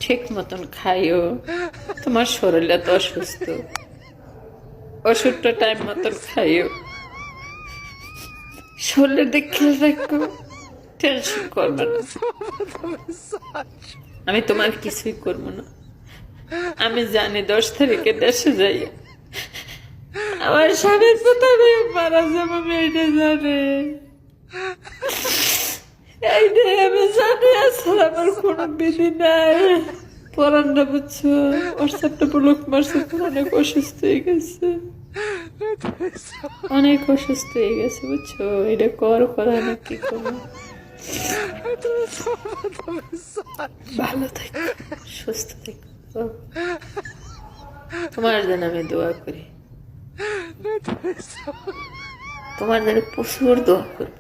ঠিক মতন খাইও, তোমার শরীরটা তো অসুস্থ, ওষুধটা টাইম মতন খাইও, শরীরের দিক খেয়াল রাখো, টেনশন করবে না। আমি তোমার কিছুই করবো না। আমি জানি 10 তারিখে দেশে যাই আমার স্বামীর প্রথমে মারা যাবো, আমি এইটা জানি, এইটাই আমি জানি। আসলে আমার কোনো বিধি নাই। পরানটা বুঝছো, ওর সাথে লোক মারছে, অনেক অসুস্থ হয়ে গেছে, অনেক অসুস্থ হয়ে গেছে বুঝছো। এটা করা না কি করবো। ভালো থেকো, সুস্থ থেকো, তোমার জন্য আমি দোয়া করি, তোমার জন্য প্রচুর দোয়া করি।